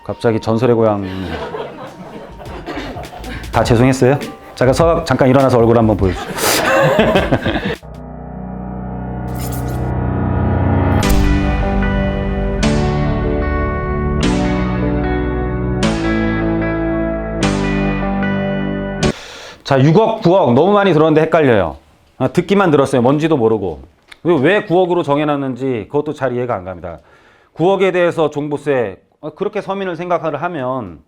갑자기 전설의 고향. 다 죄송했어요? 잠깐 일어나서 얼굴 한번 보여주세요. 자, 6억, 9억 너무 많이 들었는데 헷갈려요. 듣기만 들었어요. 뭔지도 모르고. 왜 9억으로 정해놨는지 그것도 잘 이해가 안 갑니다. 9억에 대해서 종부세, 그렇게 서민을 생각을 하면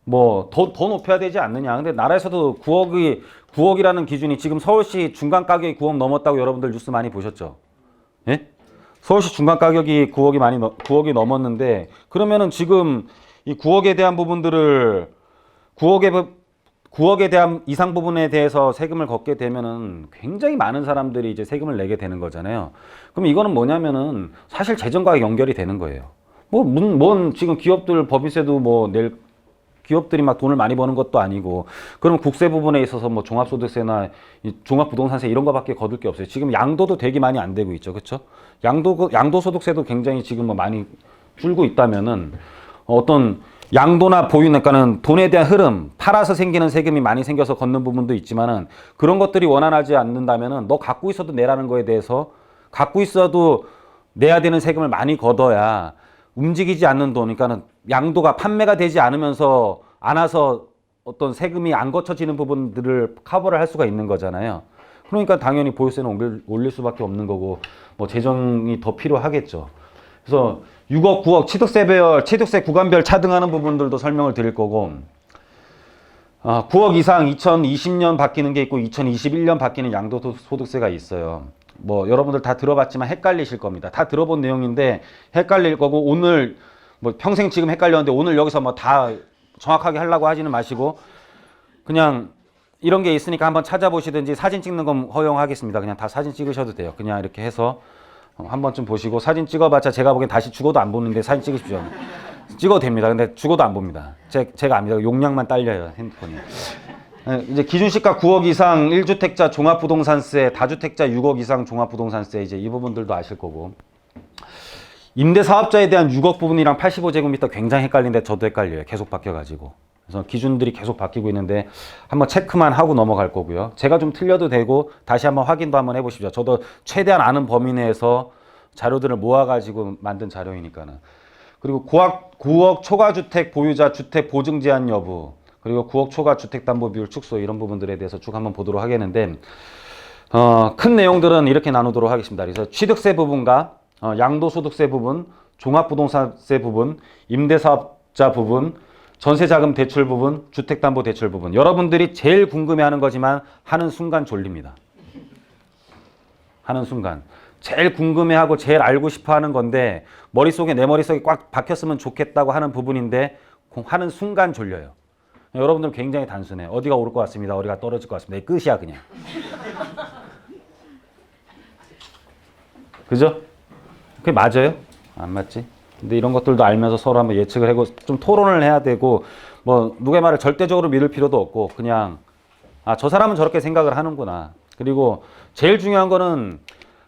뭐 더 높여야 되지 않느냐. 근데 나라에서도 9억이라는 기준이 지금 서울시 중간 가격이 9억 넘었다고 여러분들 뉴스 많이 보셨죠? 예? 서울시 중간 가격이 9억이 넘었는데, 그러면은 지금 이 9억에 대한 부분들을 9억에 대한 이상 부분에 대해서 세금을 걷게 되면은 굉장히 많은 사람들이 이제 세금을 내게 되는 거잖아요. 그럼 이거는 뭐냐면은 사실 재정과 연결이 되는 거예요. 뭔 지금 기업들 법인세도 기업들이 막 돈을 많이 버는 것도 아니고, 그럼 국세 부분에 있어서 뭐 종합소득세나 종합부동산세 이런 거밖에 거둘 게 없어요. 지금 양도도 되게 많이 안 되고 있죠. 그렇죠? 양도소득세도 굉장히 지금 뭐 많이 줄고 있다면은 어떤 양도나 보유, 그러니까는 돈에 대한 흐름, 팔아서 생기는 세금이 많이 생겨서 걷는 부분도 있지만은 그런 것들이 원활하지 않는다면은 너 갖고 있어도 내라는 거에 대해서 갖고 있어도 내야 되는 세금을 많이 걷어야 움직이지 않는 돈, 그러니까는 양도가 판매가 되지 않으면서 않아서 어떤 세금이 안 거쳐지는 부분들을 커버를 할 수가 있는 거잖아요. 그러니까 당연히 보유세는 올릴 수밖에 없는 거고, 뭐 재정이 더 필요하겠죠. 그래서 6억, 9억 취득세 구간별 차등하는 부분들도 설명을 드릴 거고, 9억 이상 2020년 바뀌는 게 있고 2021년 바뀌는 양도소득세가 있어요. 뭐 여러분들 다 들어봤지만 헷갈리실 겁니다. 다 들어본 내용인데 헷갈릴 거고, 오늘 뭐 평생 지금 헷갈렸는데 오늘 여기서 뭐 다 정확하게 하려고 하지는 마시고, 그냥 이런 게 있으니까 한번 찾아보시든지, 사진 찍는 건 허용하겠습니다. 그냥 다 사진 찍으셔도 돼요. 그냥 이렇게 해서 한 번쯤 보시고, 사진 찍어봤자 제가 보기엔 다시 죽어도 안 보는데 사진 찍으십시오. 찍어도 됩니다. 근데 죽어도 안 봅니다. 제가 압니다. 용량만 딸려요, 핸드폰이. 이제 기준시가 9억 이상 1주택자 종합부동산세, 다주택자 6억 이상 종합부동산세, 이제 이 부분들도 아실 거고, 임대사업자에 대한 6억 부분이랑 85제곱미터 굉장히 헷갈리는데 저도 헷갈려요. 계속 바뀌어가지고. 그래서 기준들이 계속 바뀌고 있는데 한번 체크만 하고 넘어갈 거고요. 제가 좀 틀려도 되고 다시 한번 확인도 한번 해보십시오. 저도 최대한 아는 범위 내에서 자료들을 모아가지고 만든 자료이니까는. 그리고 9억 초과주택 보유자 주택 보증 제한 여부, 그리고 9억 초과 주택담보비율 축소, 이런 부분들에 대해서 쭉 한번 보도록 하겠는데, 큰 내용들은 이렇게 나누도록 하겠습니다. 그래서 취득세 부분과 양도소득세 부분, 종합부동산세 부분, 임대사업자 부분, 전세자금 대출 부분, 주택담보대출 부분, 여러분들이 제일 궁금해하는 거지만 하는 순간 졸립니다. 하는 순간 제일 궁금해하고 제일 알고 싶어하는 건데, 내 머릿속에 꽉 박혔으면 좋겠다고 하는 부분인데 하는 순간 졸려요. 여러분들 굉장히 단순해. 어디가 오를 것 같습니다. 어디가 떨어질 것 같습니다. 끝이야 그냥. 그죠? 그게 맞아요? 안 맞지? 근데 이런 것들도 알면서 서로 한번 예측을 하고 좀 토론을 해야 되고, 뭐 누구의 말을 절대적으로 믿을 필요도 없고, 그냥 저 사람은 저렇게 생각을 하는구나. 그리고 제일 중요한 거는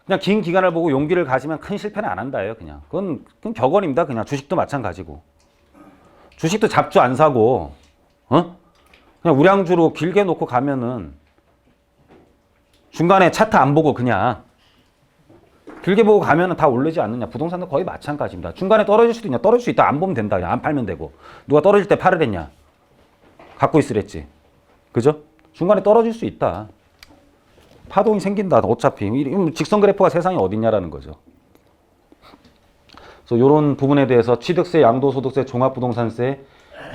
그냥 긴 기간을 보고 용기를 가지면 큰 실패는 안 한다예요. 그건 격언입니다. 그냥 주식도 마찬가지고. 주식도 잡주 안 사고 그냥 우량주로 길게 놓고 가면은 중간에 차트 안 보고 그냥 길게 보고 가면은 다 오르지 않느냐. 부동산도 거의 마찬가지입니다. 중간에 떨어질 수도 있냐. 떨어질 수 있다. 안 보면 된다. 그냥 안 팔면 되고. 누가 떨어질 때 팔으랬냐. 갖고 있으랬지. 그죠? 중간에 떨어질 수 있다. 파동이 생긴다. 어차피 직선 그래프가 세상에 어딨냐라는 거죠. 그래서 이런 부분에 대해서 취득세, 양도소득세, 종합부동산세,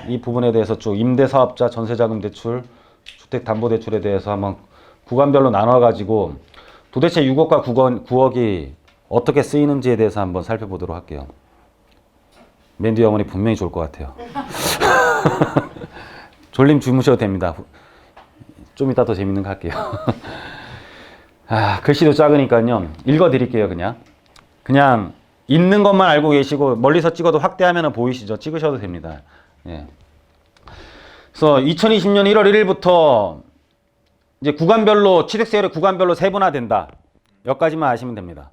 이 부분에 대해서 쭉 임대사업자, 전세자금 대출, 주택담보대출에 대해서 한번 구간별로 나눠가지고 도대체 6억과 9억이 어떻게 쓰이는지에 대해서 한번 살펴보도록 할게요. 맨디 어머니 분명히 좋을 것 같아요. 졸림 주무셔도 됩니다. 좀 이따 더 재밌는 거 할게요. 글씨도 작으니까요. 읽어드릴게요. 그냥 있는 것만 알고 계시고, 멀리서 찍어도 확대하면 보이시죠? 찍으셔도 됩니다. 예. 그래서 2020년 1월 1일부터 이제 취득세율이 구간별로 세분화된다. 여기까지만 아시면 됩니다.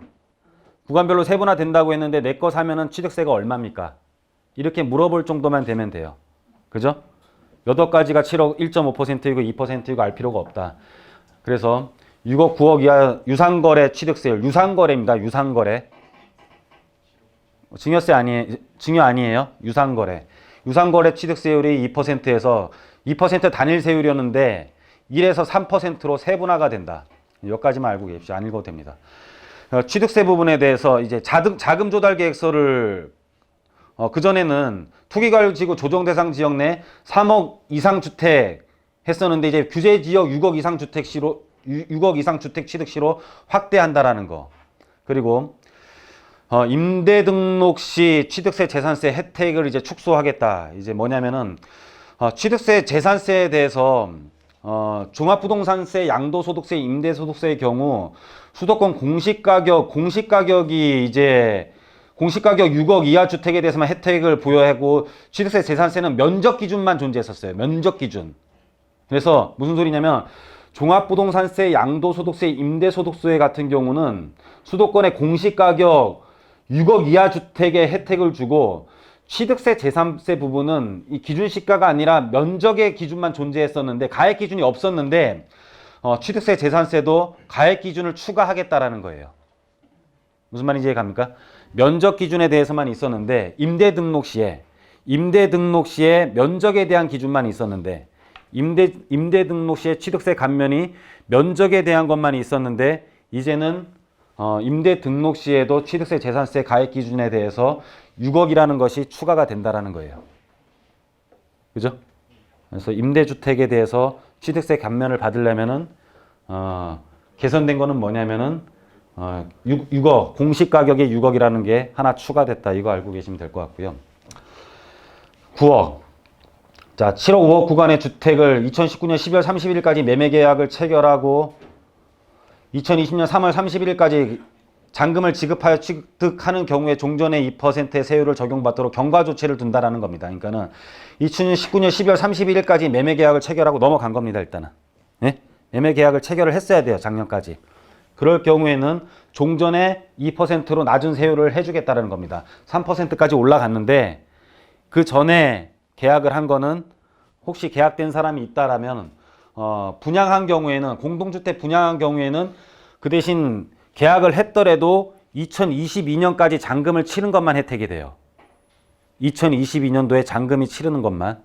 구간별로 세분화된다고 했는데 내 거 사면은 취득세가 얼마입니까? 이렇게 물어볼 정도만 되면 돼요. 그죠? 몇 억까지가 7억 1.5%이고 2%이고 알 필요가 없다. 그래서 6억 9억 이하 유상거래 취득세율, 유상거래입니다. 유상거래. 증여세 아니에요. 증여 아니에요. 유상거래. 유상거래 취득세율이 2%에서 2% 단일세율이었는데 1에서 3%로 세분화가 된다. 여기까지만 알고 계십시오. 안 읽어도 됩니다. 취득세 부분에 대해서 이제 자금 조달 계획서를 그전에는 투기과열지구 조정대상 지역 내 3억 이상 주택 했었는데 이제 규제 지역 6억 이상 주택 시로 6억 이상 주택 취득 시로 확대한다라는 거. 그리고 임대 등록 시 취득세 재산세 혜택을 이제 축소하겠다. 이제 뭐냐면은 취득세 재산세에 대해서 종합부동산세, 양도소득세, 임대소득세의 경우 수도권 공시가격이 이제 공시가격 6억 이하 주택에 대해서만 혜택을 부여하고 취득세 재산세는 면적 기준만 존재했었어요. 면적 기준. 그래서 무슨 소리냐면 종합부동산세, 양도소득세, 임대소득세 같은 경우는 수도권의 공시가격 6억 이하 주택에 혜택을 주고 취득세 재산세 부분은 이 기준시가가 아니라 면적의 기준만 존재했었는데 가액 기준이 없었는데 취득세 재산세도 가액 기준을 추가하겠다라는 거예요. 무슨 말인지 이해갑니까? 면적 기준에 대해서만 있었는데 임대 등록 시에 면적에 대한 기준만 있었는데 임대 등록 시에 취득세 감면이 면적에 대한 것만 있었는데 이제는 임대 등록 시에도 취득세 재산세 가액 기준에 대해서 6억이라는 것이 추가가 된다라는 거예요. 그죠? 그래서 임대주택에 대해서 취득세 감면을 받으려면은 개선된 거는 뭐냐면은 6억 공시가격에 6억이라는 게 하나 추가됐다. 이거 알고 계시면 될 것 같고요. 9억. 자, 7억 5억 구간의 주택을 2019년 12월 31일까지 매매 계약을 체결하고 2020년 3월 31일까지 잔금을 지급하여 취득하는 경우에 종전의 2%의 세율을 적용받도록 경과 조치를 둔다라는 겁니다. 그러니까는 2019년 12월 31일까지 매매 계약을 체결하고 넘어간 겁니다. 일단은. 네? 매매 계약을 체결을 했어야 돼요. 작년까지. 그럴 경우에는 종전의 2%로 낮은 세율을 해주겠다는 겁니다. 3%까지 올라갔는데 그 전에 계약을 한 거는 혹시 계약된 사람이 있다라면 분양한 경우에는 공동주택 분양한 경우에는 그 대신 계약을 했더라도 2022년까지 잔금을 치른 것만 혜택이 돼요. 2022년도에 잔금이 치르는 것만.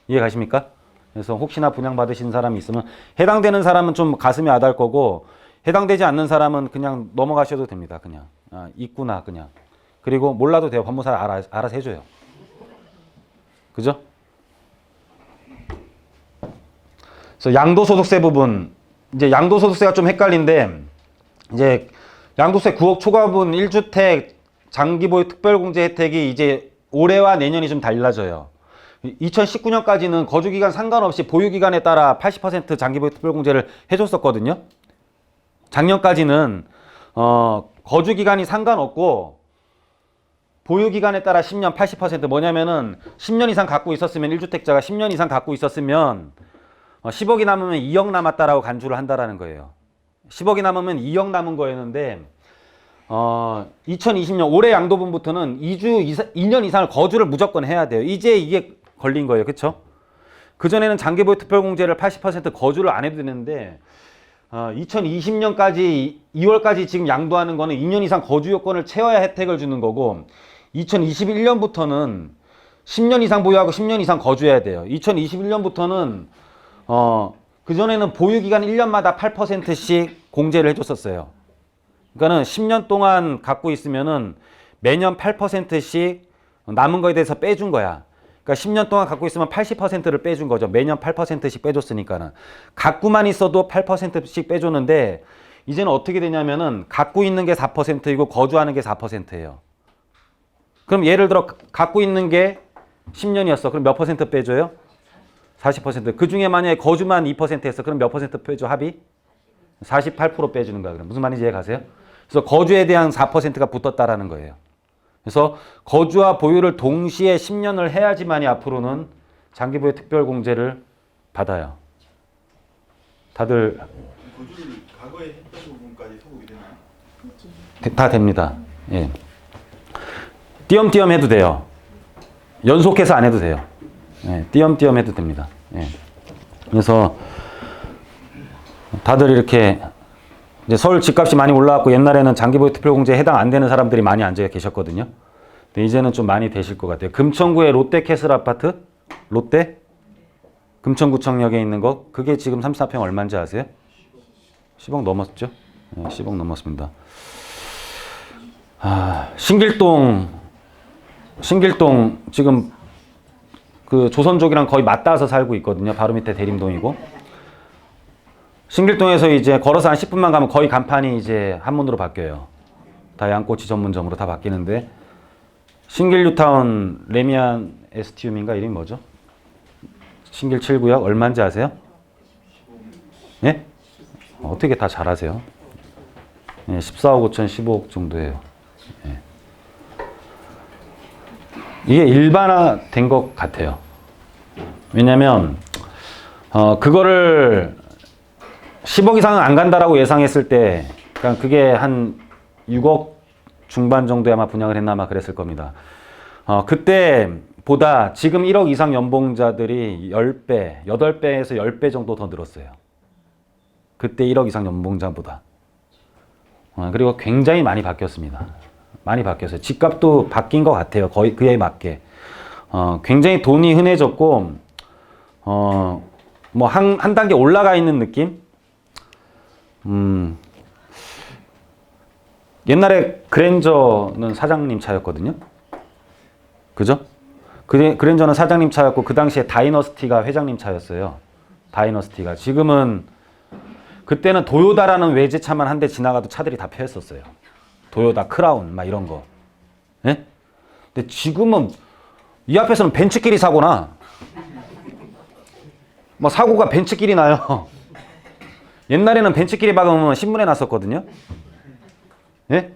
이해 가십니까? 그래서 혹시나 분양받으신 사람이 있으면 해당되는 사람은 좀 가슴이 아달 거고 해당되지 않는 사람은 그냥 넘어가셔도 됩니다. 그냥 있구나 그냥. 그리고 몰라도 돼요. 법무사가 알아서 해줘요. 그죠? 그래서 양도소득세 부분 이제 양도소득세가 좀 헷갈린데 이제 양도세 9억 초과분 1주택 장기보유 특별공제 혜택이 이제 올해와 내년이 좀 달라져요. 2019년까지는 거주기간 상관없이 보유기간에 따라 80% 장기보유 특별공제를 해줬었거든요. 작년까지는 거주기간이 상관없고 보유기간에 따라 10년 80% 뭐냐면은 10년 이상 갖고 있었으면 1주택자가 10년 이상 갖고 있었으면 10억이 남으면 2억 남았다라고 간주를 한다라는 거예요. 10억이 남으면 2억 남은 거였는데 2020년 올해 양도분부터는 2년 이상을 거주를 무조건 해야 돼요. 이제 이게 걸린 거예요. 그렇죠? 그전에는 장기보유 특별공제를 80% 거주를 안 해도 되는데 2020년까지 2월까지 지금 양도하는 거는 2년 이상 거주 요건을 채워야 혜택을 주는 거고 2021년부터는 10년 이상 보유하고 10년 이상 거주해야 돼요. 2021년부터는 그전에는 보유기간 1년마다 8%씩 공제를 해줬었어요. 그러니까는 10년 동안 갖고 있으면은 매년 8%씩 남은 거에 대해서 빼준 거야. 그러니까 10년 동안 갖고 있으면 80%를 빼준 거죠. 매년 8%씩 빼줬으니까는. 갖고만 있어도 8%씩 빼줬는데 이제는 어떻게 되냐면은 갖고 있는 게 4%이고 거주하는 게 4%예요. 그럼 예를 들어 갖고 있는 게 10년이었어. 그럼 몇 퍼센트 빼줘요? 40%. 그 중에 만약에 거주만 2% 했어. 그럼 몇 퍼센트 빼줘? 합이? 48% 빼주는 거야. 그럼 무슨 말인지 이해 가세요? 그래서 거주에 대한 4%가 붙었다라는 거예요. 그래서 거주와 보유를 동시에 10년을 해야지만이 앞으로는 장기보유 특별공제를 받아요. 다들 거주를 과거에 했던 부분까지 소급이 되나요? 다 됩니다. 예. 띄엄띄엄 해도 돼요. 연속해서 안 해도 돼요. 예, 띄엄띄엄 해도 됩니다. 예. 그래서 다들 이렇게 이제 서울 집값이 많이 올라왔고 옛날에는 장기보유 특별공제에 해당 안 되는 사람들이 많이 앉아 계셨거든요. 근데 이제는 좀 많이 되실 것 같아요. 금천구의 롯데캐슬 아파트? 롯데? 금천구청역에 있는 거 그게 지금 34평 얼마인지 아세요? 10억 넘었죠? 네, 10억 넘었습니다. 신길동 지금 그 조선족이랑 거의 맞닿아서 살고 있거든요. 바로 밑에 대림동이고. 신길동에서 이제 걸어서 한 10분만 가면 거의 간판이 이제 한문으로 바뀌어요. 다 양꼬치 전문점으로 다 바뀌는데 신길 뉴타운 레미안 에스티움인가 이름이 뭐죠? 신길 7구역 얼마인지 아세요? 예? 어떻게 다 잘 아세요? 예, 14억 5천 15억 정도예요. 예. 이게 일반화된 것 같아요. 왜냐면 그거를 10억 이상은 안 간다라고 예상했을 때 그러니까 그게 한 6억 중반 정도에 아마 분양을 했나 아마 그랬을 겁니다. 그때보다 지금 1억 이상 연봉자들이 10배, 8배에서 10배 정도 더 늘었어요. 그때 1억 이상 연봉자보다. 그리고 굉장히 많이 바뀌었습니다. 많이 바뀌었어요. 집값도 바뀐 것 같아요. 거의 그에 맞게. 굉장히 돈이 흔해졌고, 뭐 한 단계 올라가 있는 느낌? 옛날에 그랜저는 사장님 차였거든요. 그죠? 그랜저는 사장님 차였고 그 당시에 다이너스티가 회장님 차였어요. 다이너스티가. 지금은 그때는 도요다라는 외제차만 한 대 지나가도 차들이 다 펴였었어요. 도요다, 크라운 막 이런 거. 예? 근데 지금은 이 앞에서는 벤츠끼리 사고 나. 뭐 사고가 벤츠끼리 나요. 옛날에는 벤츠끼리 박으면 신문에 났었거든요. 예?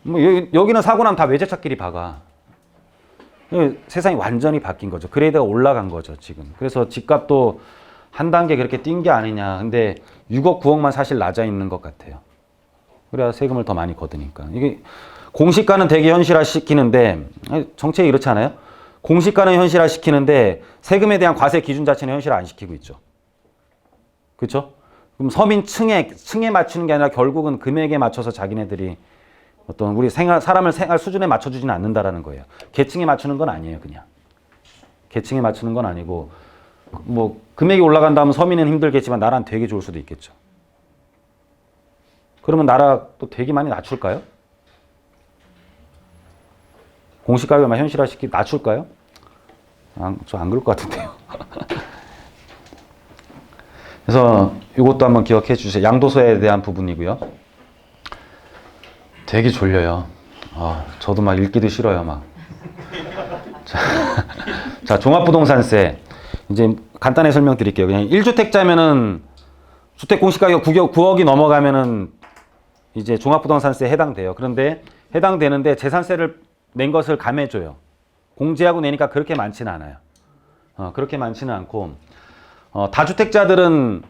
뭐 여기는 사고 나면 다 외제차끼리 박아. 세상이 완전히 바뀐 거죠. 그레이드가 올라간 거죠, 지금. 그래서 집값도 한 단계 그렇게 뛴 게 아니냐. 근데 6억, 9억만 사실 낮아 있는 것 같아요. 그래야 세금을 더 많이 거두니까. 이게 공시가는 되게 현실화 시키는데, 정책이 그렇지 않아요? 공시가는 현실화 시키는데 세금에 대한 과세 기준 자체는 현실화 안 시키고 있죠. 그렇죠? 그럼 서민 층에 맞추는 게 아니라 결국은 금액에 맞춰서 자기네들이 어떤 우리 사람을 생활 수준에 맞춰주지는 않는다라는 거예요. 계층에 맞추는 건 아니에요, 그냥. 계층에 맞추는 건 아니고, 뭐, 금액이 올라간다면 서민은 힘들겠지만 나라는 되게 좋을 수도 있겠죠. 그러면 나라 또 되게 많이 낮출까요? 공시가격만 현실화시키고 낮출까요? 저 안 그럴 것 같은데요. 그래서 이것도 한번 기억해 주세요. 양도소에 대한 부분이고요. 되게 졸려요. 저도 막 읽기도 싫어요, 막. 자, 종합부동산세. 이제 간단히 설명드릴게요. 그냥 1주택자면은 주택 공시가격 9억이 넘어가면은 이제 종합부동산세에 해당돼요. 그런데 해당되는데 재산세를 낸 것을 감해줘요. 공제하고 내니까 그렇게 많지는 않아요. 그렇게 많지는 않고, 다주택자들은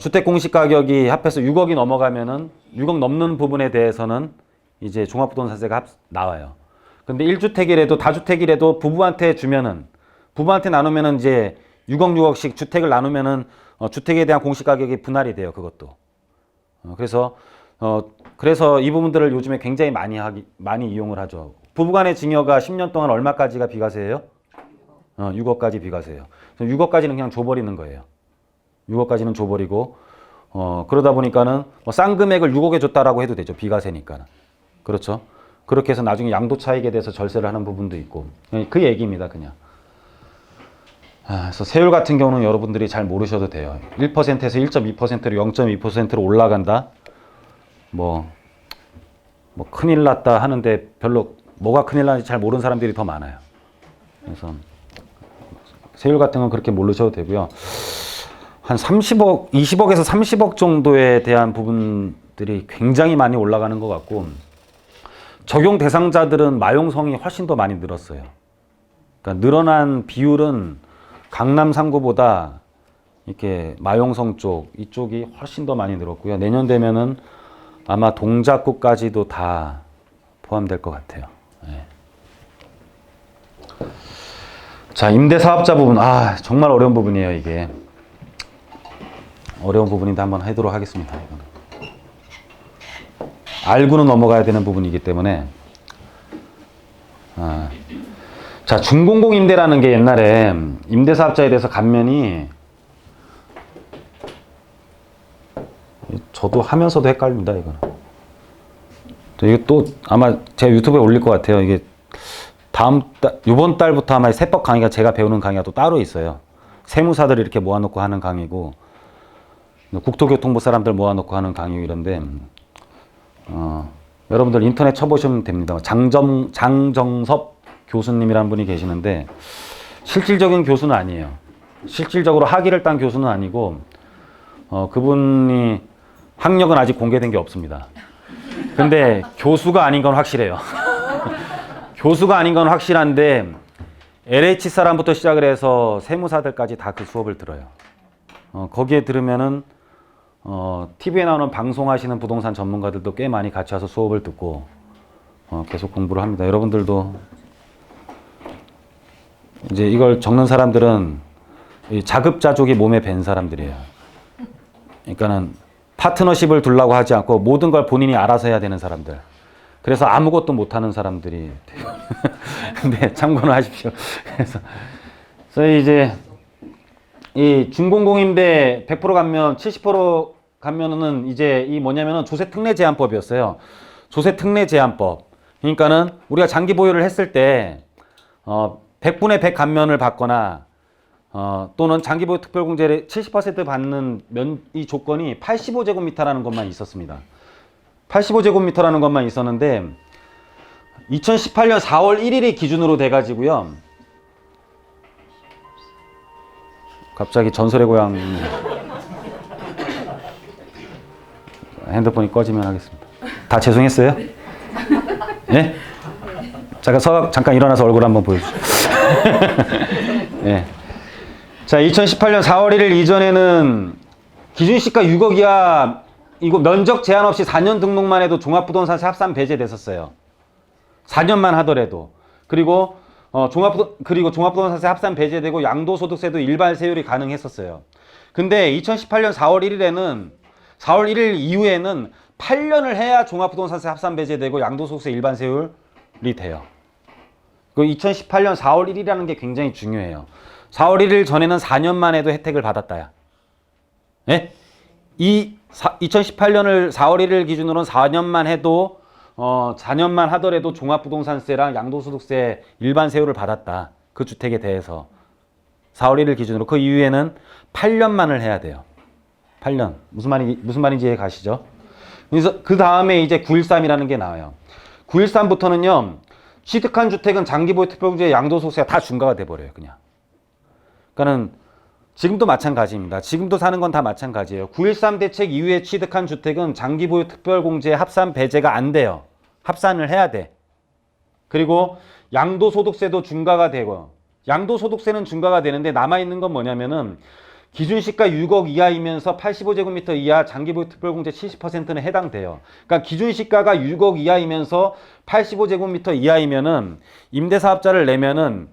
주택 공시가격이 합해서 6억이 넘어가면은 6억 넘는 부분에 대해서는 이제 종합부동산세가 나와요. 근데 1주택이라도 다주택이라도 부부한테 나누면은 이제 6억씩 주택을 나누면은 주택에 대한 공시가격이 분할이 돼요. 그것도. 그래서 이 부분들을 요즘에 굉장히 많이 이용을 하죠. 부부간의 증여가 10년 동안 얼마까지가 비과세예요? 6억까지 비과세예요. 6억까지는 그냥 줘버리는 거예요. 6억까지는 줘버리고, 그러다 보니까는 뭐 싼 금액을 6억에 줬다라고 해도 되죠. 비과세니까. 그렇죠. 그렇게 해서 나중에 양도 차익에 대해서 절세를 하는 부분도 있고. 그 얘기입니다, 그냥. 그래서 세율 같은 경우는 여러분들이 잘 모르셔도 돼요. 1%에서 1.2%로 0.2%로 올라간다? 뭐 큰일 났다 하는데 별로 뭐가 큰일 나는지 잘 모르는 사람들이 더 많아요. 그래서 세율 같은 건 그렇게 모르셔도 되고요. 한 30억, 20억에서 30억 정도에 대한 부분들이 굉장히 많이 올라가는 것 같고, 적용 대상자들은 마용성이 훨씬 더 많이 늘었어요. 그러니까 늘어난 비율은 강남 3구보다 이렇게 마용성 이쪽이 훨씬 더 많이 늘었고요. 내년 되면은 아마 동작구까지도 다 포함될 것 같아요. 네. 자, 임대사업자 부분. 아, 정말 어려운 부분이에요, 이게. 어려운 부분인데 한번 하도록 하겠습니다. 이거는. 알고는 넘어가야 되는 부분이기 때문에. 자, 준공공 임대라는 게 옛날에 임대사업자에 대해서 감면이 저도 하면서도 헷갈립니다, 이거는. 이게 또 아마 제가 유튜브에 올릴 것 같아요. 이게 이번 달부터 아마 세법 강의가 제가 배우는 강의가 또 따로 있어요. 세무사들 이렇게 모아놓고 하는 강의고, 국토교통부 사람들 모아놓고 하는 강의고 이런데, 여러분들 인터넷 쳐보시면 됩니다. 장정섭 교수님이라는 분이 계시는데, 실질적인 교수는 아니에요. 실질적으로 학위를 딴 교수는 아니고, 그분이 학력은 아직 공개된 게 없습니다. 근데 교수가 아닌 건 확실해요. 교수가 아닌 건 확실한데 LH 사람부터 시작을 해서 세무사들까지 다 그 수업을 들어요. 거기에 들으면은 TV에 나오는 방송하시는 부동산 전문가들도 꽤 많이 같이 와서 수업을 듣고 계속 공부를 합니다. 여러분들도 이제 이걸 적는 사람들은 이 자급자족이 몸에 밴 사람들이에요. 그러니까는 파트너십을 두려고 하지 않고 모든 걸 본인이 알아서 해야 되는 사람들. 그래서 아무것도 못하는 사람들이 돼요. 근데 참고는 하십시오. 그래서 이제 이 준공공임대 100% 감면, 70% 감면은 이제 이 뭐냐면은 조세특례제한법이었어요. 조세특례제한법. 그러니까는 우리가 장기 보유를 했을 때 100분의 100 감면을 받거나 또는 장기보유 특별공제를 70% 받는 이 조건이 85제곱미터라는 것만 있었습니다. 85제곱미터라는 것만 있었는데 2018년 4월 1일이 기준으로 돼가지고요. 갑자기 전설의 고향 핸드폰이 꺼지면 하겠습니다. 다 죄송했어요? 예? 잠깐 일어나서 얼굴 한번 보여주세요. 예. 자, 2018년 4월 1일 이전에는 기준시가 6억 이하 이거 면적 제한 없이 4년 등록만 해도 종합부동산세 합산 배제됐었어요. 4년만 하더라도. 그리고 종합부동산세 합산 배제되고 양도소득세도 일반 세율이 가능했었어요. 근데 2018년 4월 1일에는 4월 1일 이후에는 8년을 해야 종합부동산세 합산 배제되고 양도소득세 일반 세율이 돼요. 그 2018년 4월 1일이라는 게 굉장히 중요해요. 4월 1일 전에는 4년만 해도 혜택을 받았다야. 예? 2018년을 4월 1일 기준으로는 4년만 해도 4년만 하더라도 종합부동산세랑 양도소득세 일반 세율을 받았다. 그 주택에 대해서 4월 1일 기준으로. 그 이후에는 8년만을 해야 돼요. 8년. 무슨 말인지 이해 가시죠? 그래서 그 다음에 이제 913이라는 게 나와요. 913부터는요. 취득한 주택은 장기보유 특별공제 양도소득세가 다 중과가 돼버려요. 그냥. 그러니까는 지금도 마찬가지입니다. 지금도 사는 건 다 마찬가지예요. 9.13 대책 이후에 취득한 주택은 장기보유 특별공제 합산 배제가 안 돼요. 합산을 해야 돼. 그리고 양도소득세도 중과가 되고, 양도소득세는 중과가 되는데 남아있는 건 뭐냐면은 기준시가 6억 이하이면서 85제곱미터 이하 장기보유 특별공제 70%는 해당돼요. 그러니까 기준시가가 6억 이하이면서 85제곱미터 이하이면은 임대사업자를 내면은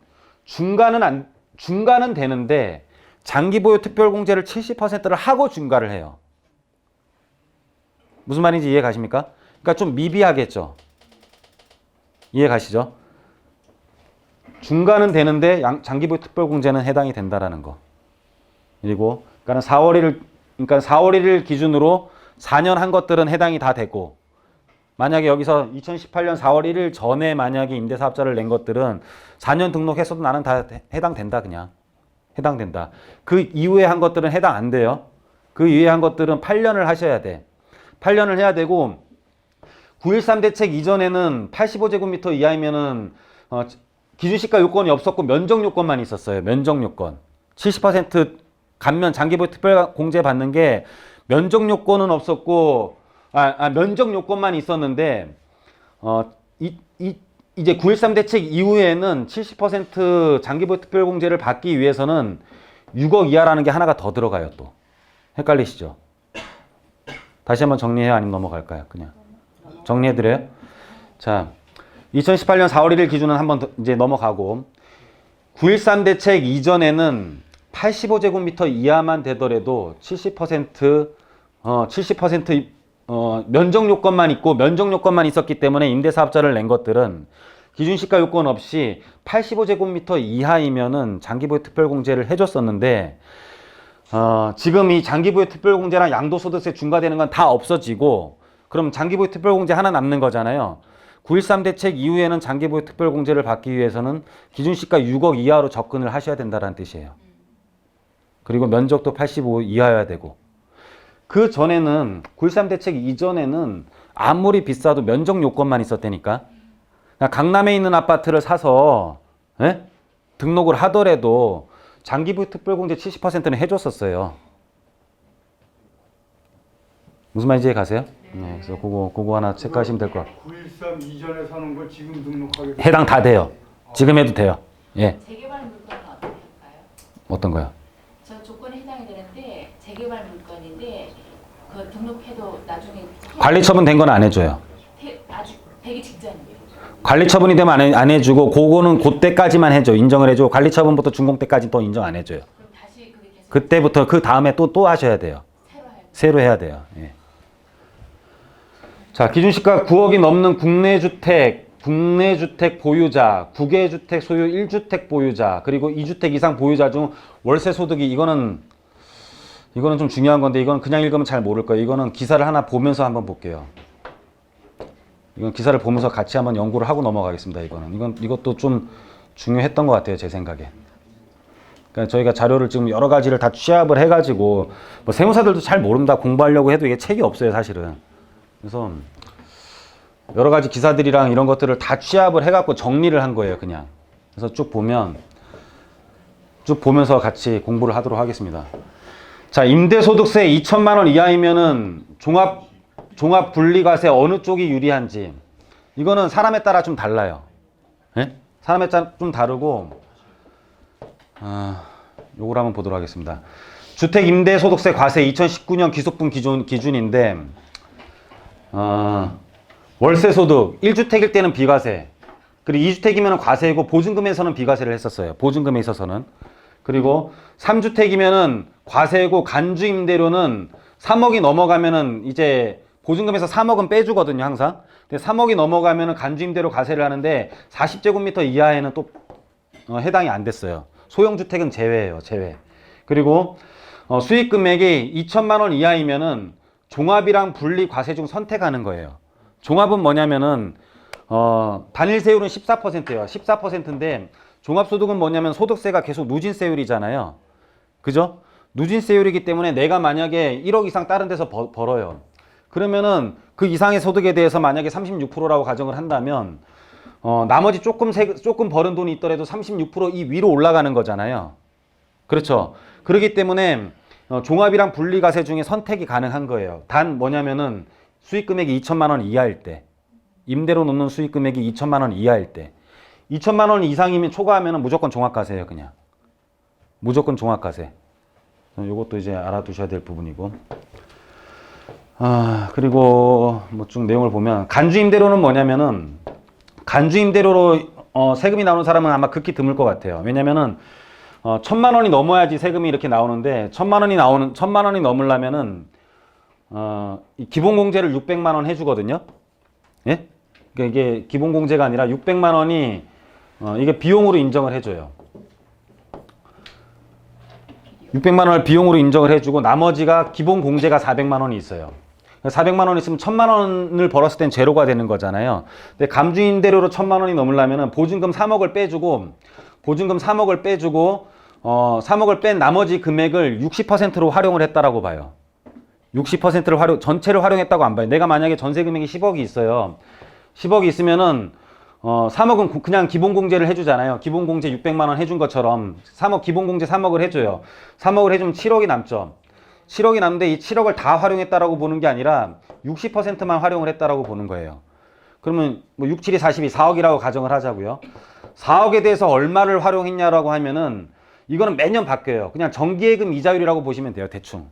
중과는 되는데 장기보유 특별공제를 70%를 하고 중과를 해요. 무슨 말인지 이해 가십니까? 그러니까 좀 미비하겠죠. 이해 가시죠? 중과는 되는데 장기보유 특별공제는 해당이 된다라는 거. 그리고 그러니까 4월 1일 기준으로 4년 한 것들은 해당이 다 되고, 만약에 여기서 2018년 4월 1일 전에 만약에 임대사업자를 낸 것들은 4년 등록했어도 나는 다 해당된다. 그냥 해당된다. 그 이후에 한 것들은 해당 안 돼요. 그 이후에 한 것들은 8년을 하셔야 돼. 8년을 해야 되고, 9.13 대책 이전에는 85제곱미터 이하이면은 기준시가 요건이 없었고 면적 요건만 있었어요. 면적 요건. 70% 감면 장기보유 특별공제 받는 게 면적 요건은 없었고, 면적 요건만 있었는데 이제 9.13 대책 이후에는 70% 장기보유 특별공제를 받기 위해서는 6억 이하라는 게 하나가 더 들어가요. 또 헷갈리시죠? 다시 한번 정리해요? 아니면 넘어갈까요? 그냥 정리해드려요? 자, 2018년 4월 1일 기준은 한번 이제 넘어가고, 9.13 대책 이전에는 85제곱미터 이하만 되더라도 70% 면적 요건만 있고 면적 요건만 있었기 때문에 임대사업자를 낸 것들은 기준시가 요건 없이 85제곱미터 이하이면은 장기보유 특별공제를 해줬었는데 지금 이 장기보유 특별공제랑 양도소득세 중과되는 건 다 없어지고 그럼 장기보유 특별공제 하나 남는 거잖아요. 9.13 대책 이후에는 장기보유 특별공제를 받기 위해서는 기준시가 6억 이하로 접근을 하셔야 된다는 뜻이에요. 그리고 면적도 85 이하여야 되고 그 전에는 9.13 대책 이전에는 아무리 비싸도 면적 요건만 있었다니까. 그러니까 강남에 있는 아파트를 사서 등록을 하더라도 장기보유 특별공제 70%는 해줬었어요. 무슨 말인지 가세요? 네, 그래서 그거 하나 체크하시면 될 것 같아요. 9.13 이전에 사는 걸 지금 등록하게 해당 다 돼요. 지금 해도 돼요. 예. 재개발 물건은 어떻게 할까요? 어떤 거요? 저 조건에 해당이 되는데 재개발 물건인데 그 등록해도 나중에 관리 처분된 건 안 해줘요. 아직 되기 직전이에요. 관리 처분이 되면 안 해주고 그거는 그때까지만 해줘. 인정을 해주고 관리 처분부터 준공 때까지 또 인정 안 해줘요. 그럼 다시 그게 계속 그때부터 그 다음에 또 하셔야 돼요. 새로 해야 돼요. 예. 자, 기준시가 9억이 넘는 국내 주택 보유자, 국외주택 소유 1주택 보유자, 그리고 2주택 이상 보유자 중 월세 소득이 이거는 좀 중요한 건데 이건 그냥 읽으면 잘 모를 거예요. 이거는 기사를 하나 보면서 한번 볼게요. 이건 기사를 보면서 같이 한번 연구를 하고 넘어가겠습니다. 이것도 좀 중요했던 것 같아요. 제 생각에. 그러니까 저희가 자료를 지금 여러 가지를 다 취합을 해가지고 뭐 세무사들도 잘 모른다 공부하려고 해도 이게 책이 없어요. 사실은. 그래서 여러 가지 기사들이랑 이런 것들을 다 취합을 해갖고 정리를 한 거예요. 그냥. 그래서 쭉 보면서 같이 공부를 하도록 하겠습니다. 자, 임대소득세 2천만 원 이하이면은 종합 분리과세 어느 쪽이 유리한지 이거는 사람에 따라 좀 달라요. 예? 사람에 따라 좀 다르고 요걸 한번 보도록 하겠습니다. 주택 임대소득세 과세 2019년 기속분 기준인데 월세소득 1주택일 때는 비과세 그리고 2주택이면 과세이고 보증금에서는 비과세를 했었어요. 보증금에 있어서는. 그리고 3주택이면은 과세고 간주임대료는 3억이 넘어가면은 이제 보증금에서 3억은 빼주거든요, 항상. 근데 3억이 넘어가면은 간주임대료 과세를 하는데 40제곱미터 이하에는 또 해당이 안 됐어요. 소형주택은 제외예요, 제외. 그리고 수익 금액이 2천만 원 이하이면은 종합이랑 분리 과세 중 선택하는 거예요. 종합은 뭐냐면은 단일 세율은 14%예요. 14%인데 종합소득은 뭐냐면 소득세가 계속 누진세율이잖아요. 그죠? 누진세율이기 때문에 내가 만약에 1억 이상 다른 데서 벌어요. 그러면은 그 이상의 소득에 대해서 만약에 36%라고 가정을 한다면 나머지 조금 벌은 돈이 있더라도 36% 위로 올라가는 거잖아요. 그렇죠? 그렇기 때문에 종합이랑 분리과세 중에 선택이 가능한 거예요. 단 뭐냐면은 수익금액이 2천만 원 이하일 때, 임대로 놓는 수익금액이 2천만 원 이하일 때, 2천만 원 이상이면 초과하면은 무조건 종합과세예요, 그냥. 무조건 종합과세. 요것도 이제 알아두셔야 될 부분이고. 그리고 뭐 쭉 내용을 보면 간주임대료는 뭐냐면은 간주임대료로 세금이 나오는 사람은 아마 극히 드물 것 같아요. 왜냐면은 1,000만 원이 넘어야지 세금이 이렇게 나오는데 1,000만 원이 넘으려면은 이 기본공제를 600만 원 해주거든요. 예? 그러니까 이게 기본공제가 아니라 600만 원이 이게 비용으로 인정을 해줘요. 600만 원을 비용으로 인정을 해주고 나머지가 기본공제가 400만 원이 있어요. 400만 원 있으면 1,000만 원을 벌었을 땐 제로가 되는 거잖아요. 근데 감주임대료로 1,000만 원이 넘으려면은 보증금 3억을 빼주고 3억을 뺀 나머지 금액을 60%로 활용을 했다라고 봐요. 60%를 전체를 활용했다고 안 봐요. 내가 만약에 전세 금액이 10억이 있어요. 10억이 있으면은 3억은 그냥 기본공제를 해주잖아요. 기본공제 600만 원 해준 것처럼 3억 기본공제 3억을 해줘요. 3억을 해주면 7억이 남죠. 7억이 남는데 이 7억을 다 활용했다라고 보는 게 아니라 60%만 활용을 했다라고 보는 거예요. 그러면 뭐 6, 7이 42, 4억이라고 가정을 하자고요. 4억에 대해서 얼마를 활용했냐라고 하면은 이거는 매년 바뀌어요. 그냥 정기예금 이자율이라고 보시면 돼요. 대충.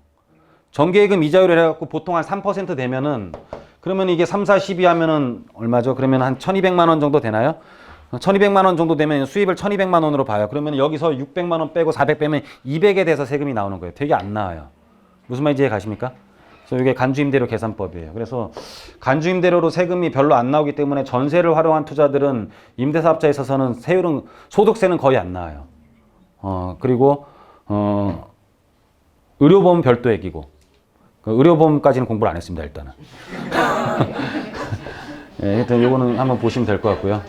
정기예금 이자율을 해갖고 보통 한 3% 되면은 그러면 이게 3, 4, 12 하면은 얼마죠? 그러면 한 1,200만 원 정도 되나요? 1200만 원 정도 되면 수입을 1200만 원으로 봐요. 그러면 여기서 600만 원 빼고 400 빼면 200에 대해서 세금이 나오는 거예요. 되게 안 나와요. 무슨 말인지 이해 가십니까? 그래서 이게 간주임대료 계산법이에요. 그래서 간주임대료로 세금이 별로 안 나오기 때문에 전세를 활용한 투자들은 임대사업자에 있어서는 세율은 소득세는 거의 안 나와요. 그리고 의료보험 별도액이고 의료보험까지는 공부를 안 했습니다. 일단은. 예, 일단 요거는 한번 보시면 될 것 같고요.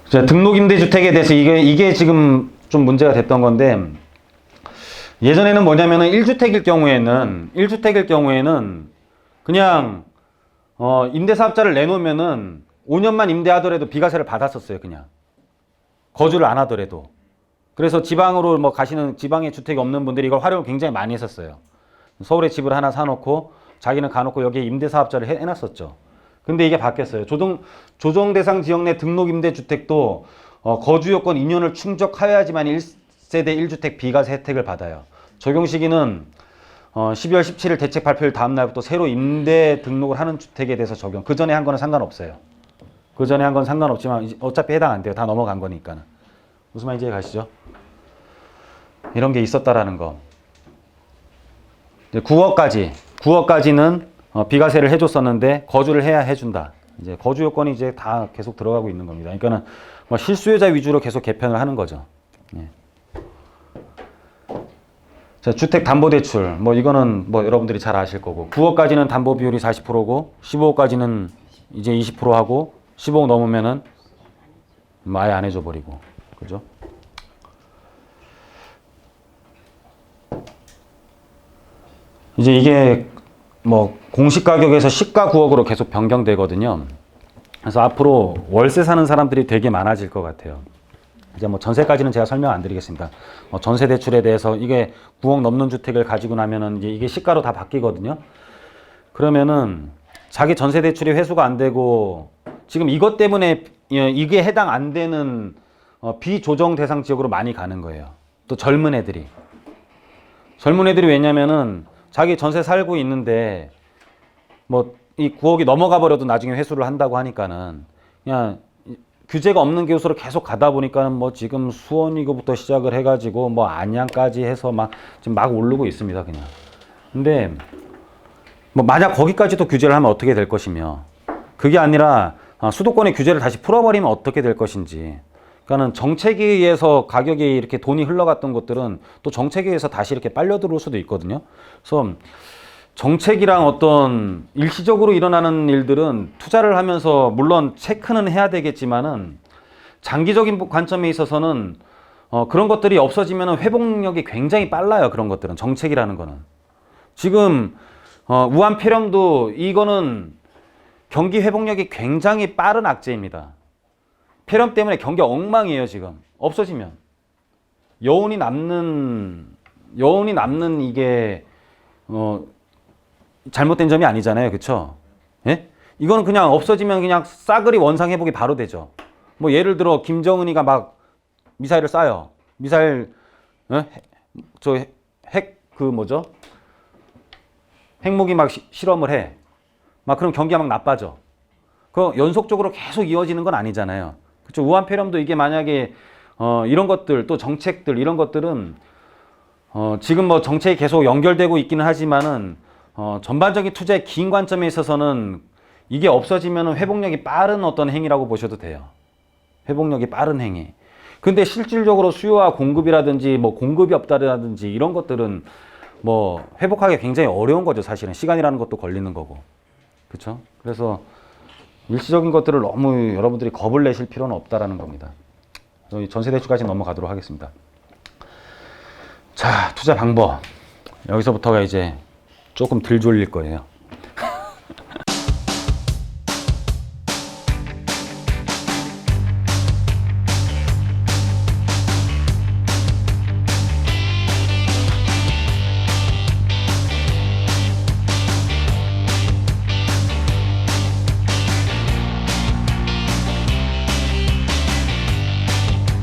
자, 등록임대주택에 대해서 이게 지금 좀 문제가 됐던 건데, 예전에는 뭐냐면은 1주택일 경우에는 그냥 임대사업자를 내놓으면은 5년만 임대하더라도 비과세를 받았었어요. 그냥 거주를 안 하더라도. 그래서 지방으로 뭐 가시는 지방에 주택이 없는 분들이 이걸 활용을 굉장히 많이 했었어요. 서울에 집을 하나 사놓고 자기는 가놓고 여기에 임대사업자를 해놨었죠. 근데 이게 바뀌었어요. 조정 대상 지역 내 등록 임대주택도 거주 요건 2년을 충족하여야지만 1세대 1주택 비과세 혜택을 받아요. 적용 시기는 12월 17일 대책 발표일 다음 날부터 새로 임대 등록을 하는 주택에 대해서 적용. 그 전에 한 거는 상관없어요. 그 전에 한 건 상관없지만 어차피 해당 안 돼요. 다 넘어간 거니까는. 무슨 말인지 이해 가시죠? 이런 게 있었다라는 거. 이제 9억까지는 비과세를 해줬었는데 거주를 해야 해준다. 이제 거주 요건이 이제 다 계속 들어가고 있는 겁니다. 그러니까는 뭐 실수요자 위주로 계속 개편을 하는 거죠. 예. 자, 주택담보대출. 뭐 이거는 뭐 여러분들이 잘 아실 거고. 9억까지는 담보 비율이 40%고 15억까지는 이제 20% 하고 15억 넘으면은 뭐 아예 안 해줘 버리고. 그죠? 이제 이게 뭐 공시 가격에서 시가 9억으로 계속 변경되거든요. 그래서 앞으로 월세 사는 사람들이 되게 많아질 것 같아요. 이제 뭐 전세까지는 제가 설명 안 드리겠습니다. 전세 대출에 대해서 이게 9억 넘는 주택을 가지고 나면은 이제 이게 시가로 다 바뀌거든요. 그러면은 자기 전세 대출이 회수가 안 되고 지금 이것 때문에 이게 해당 안 되는 비조정 대상 지역으로 많이 가는 거예요. 또 젊은 애들이 왜냐면은 자기 전세 살고 있는데 뭐 이 9억이 넘어가 버려도 나중에 회수를 한다고 하니까는 그냥 규제가 없는 교수로 계속 가다 보니까는 뭐 지금 수원이고부터 시작을 해가지고 뭐 안양까지 해서 막 지금 막 오르고 있습니다. 그냥. 근데 뭐 만약 거기까지도 규제를 하면 어떻게 될 것이며 그게 아니라 수도권의 규제를 다시 풀어버리면 어떻게 될 것인지. 그러니까는 정책에 의해서 가격이 이렇게 돈이 흘러갔던 것들은 또 정책에 의해서 다시 이렇게 빨려 들어올 수도 있거든요. 그래서 정책이랑 어떤 일시적으로 일어나는 일들은 투자를 하면서 물론 체크는 해야 되겠지만은 장기적인 관점에 있어서는 그런 것들이 없어지면 회복력이 굉장히 빨라요. 그런 것들은 정책이라는 거는. 지금 우한 폐렴도 이거는 경기 회복력이 굉장히 빠른 악재입니다. 폐렴 때문에 경기가 엉망이에요. 지금 없어지면 여운이 남는 이게 잘못된 점이 아니잖아요. 그렇죠? 예? 이거는 그냥 없어지면 그냥 싸그리 원상 회복이 바로 되죠. 뭐 예를 들어 김정은이가 막 미사일을 쏴요. 미사일 핵무기 막 실험을 해. 막 그럼 경기가 막 나빠져. 그 연속적으로 계속 이어지는 건 아니잖아요. 그렇죠? 우한 폐렴도 이게 만약에 이런 것들 또 정책들 이런 것들은 지금 뭐 정책이 계속 연결되고 있기는 하지만은 전반적인 투자의 긴 관점에 있어서는 이게 없어지면 회복력이 빠른 어떤 행위라고 보셔도 돼요. 회복력이 빠른 행위. 근데 실질적으로 수요와 공급이라든지 뭐 공급이 없다라든지 이런 것들은 뭐 회복하기 굉장히 어려운 거죠. 사실은 시간이라는 것도 걸리는 거고. 그렇죠? 그래서 일시적인 것들을 너무 여러분들이 겁을 내실 필요는 없다라는 겁니다. 전세대출까지 넘어가도록 하겠습니다. 자, 투자 방법. 여기서부터가 이제 조금 덜 졸릴 거예요.